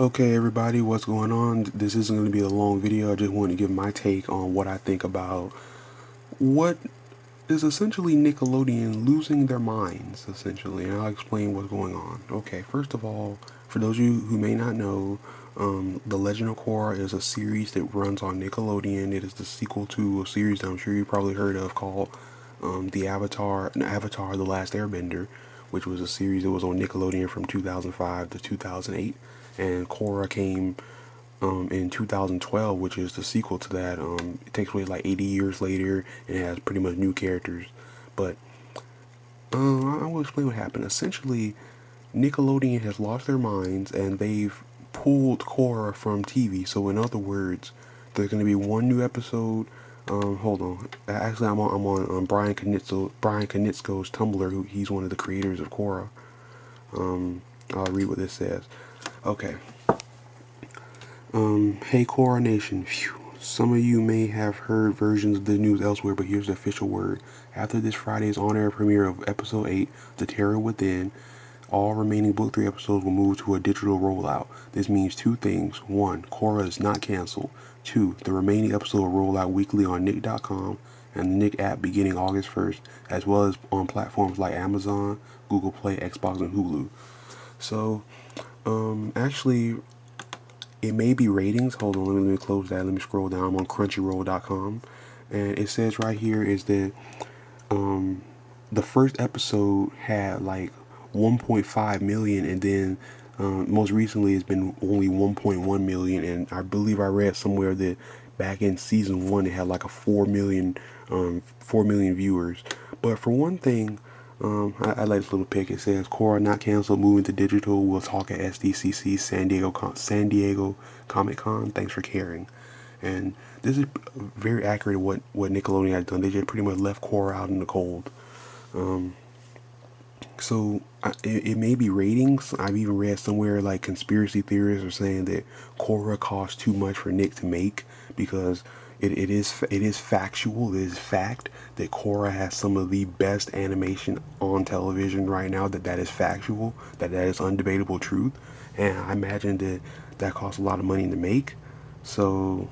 Okay, everybody, what's going on? This isn't going to be a long video. I just want to give my take on what I think about what is essentially Nickelodeon losing their minds, essentially, and I'll explain what's going on. Okay, first of all, for those of you who may not know, The Legend of Korra is a series that runs on Nickelodeon. It is the sequel to a series that I'm sure you probably heard of called Avatar: The Last Airbender, which was a series that was on Nickelodeon from 2005 to 2008, and Korra came in 2012, which is the sequel to that. It takes place like 80 years later and it has pretty much new characters. But I will explain what happened. Essentially, Nickelodeon has lost their minds and they've pulled Korra from TV. So in other words, there's going to be one new episode. Hold on. Actually, I'm on Brian Kanitzko's Tumblr. He's one of the creators of Korra. I'll read what this says. Okay. Hey Korra Nation. Phew. Some of you may have heard versions of the news elsewhere, but here's the official word. After this Friday's on-air premiere of Episode 8, The Terror Within, all remaining Book 3 episodes will move to a digital rollout. This means two things. One, Korra is not canceled. Two, the remaining episode will roll out weekly on Nick.com and the Nick app beginning August 1st, as well as on platforms like Amazon, Google Play, Xbox, and Hulu. So, actually, it may be ratings. Hold on, let me close that. Let me scroll down. I'm on Crunchyroll.com, and it says right here is that the first episode had like 1.5 million, and then most recently it's been only 1.1 million. And I believe I read somewhere that back in season 1 it had like a 4 million viewers. But for one thing, I like this little pic. It says Korra not canceled, moving to digital. We'll talk at SDCC San Diego Comic Con. Thanks for caring. And this is very accurate of what Nickelodeon has done. They just pretty much left Korra out in the cold. So it may be ratings. I've even read somewhere like conspiracy theorists are saying that Korra cost too much for Nick to make because it is factual. It is fact that Korra has some of the best animation on television right now. That is factual. That is undebatable truth. And I imagine that costs a lot of money to make. So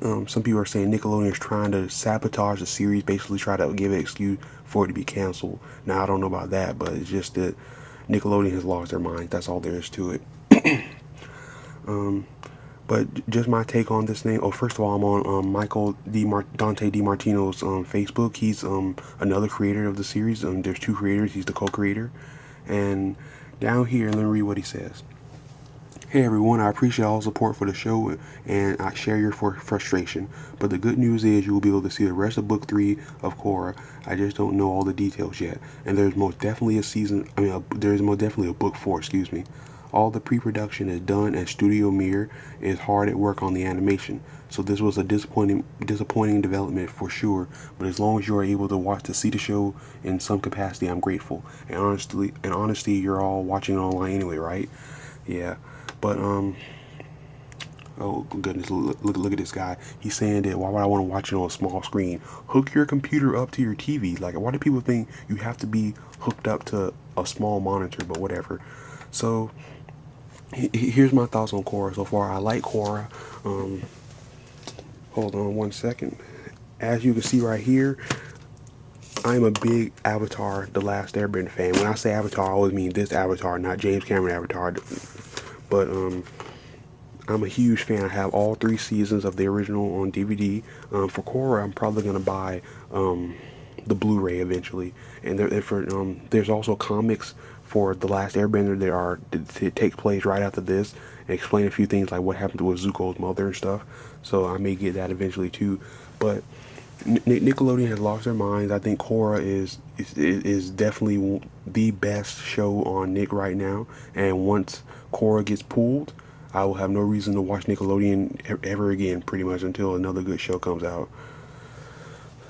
some people are saying Nickelodeon is trying to sabotage the series, basically try to give an excuse for it to be canceled. Now I don't know about that, but it's just that Nickelodeon has lost their mind. That's all there is to it. But just my take on this thing. Oh, first of all, I'm on Dante DiMartino's Facebook. He's another creator of the series. There's two creators. He's the co-creator. And down here, let me read what he says. Hey everyone, I appreciate all support for the show and I share your frustration. But the good news is you will be able to see the rest of Book 3 of Korra. I just don't know all the details yet. And there's most definitely there's most definitely a Book 4, excuse me. All the pre-production is done and Studio Mir is hard at work on the animation. So this was a disappointing development for sure. But as long as you are able to see the show in some capacity, I'm grateful. And honestly, you're all watching it online anyway, right? Yeah. But oh goodness, look at this guy. He's saying that why would I want to watch it on a small screen? Hook your computer up to your TV. Like, why do people think you have to be hooked up to a small monitor? But whatever. So here's my thoughts on Korra so far. I like Korra. Hold on one second. As you can see right here, I'm a big Avatar: The Last Airbender fan. When I say Avatar, I always mean this Avatar, not James Cameron Avatar. But I'm a huge fan. I have all 3 seasons of the original on DVD. For Korra, I'm probably gonna buy the Blu-ray eventually. And there's also comics for The Last Airbender that take place right after this and explain a few things like what happened with Zuko's mother and stuff. So I may get that eventually too. But Nickelodeon has lost their minds. I think Korra is definitely the best show on Nick right now. And once Korra gets pulled, I will have no reason to watch Nickelodeon ever again, pretty much until another good show comes out.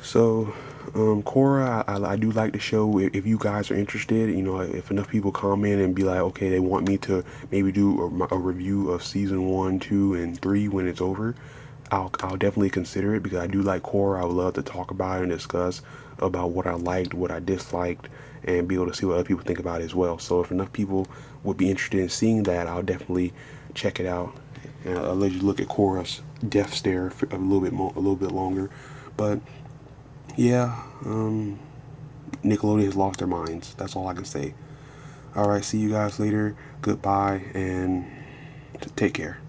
So, Korra, I do like the show. If you guys are interested, if enough people comment and be like, okay, they want me to maybe do a review of season 1, 2, and 3 when it's over, I'll definitely consider it because I do like Korra. I would love to talk about it and discuss about what I liked, what I disliked, and be able to see what other people think about it as well. So if enough people would be interested in seeing that, I'll definitely check it out. And I'll let you look at Korra's death stare for a little bit longer. But yeah, Nickelodeon has lost their minds. That's all I can say. All right, see you guys later. Goodbye and take care.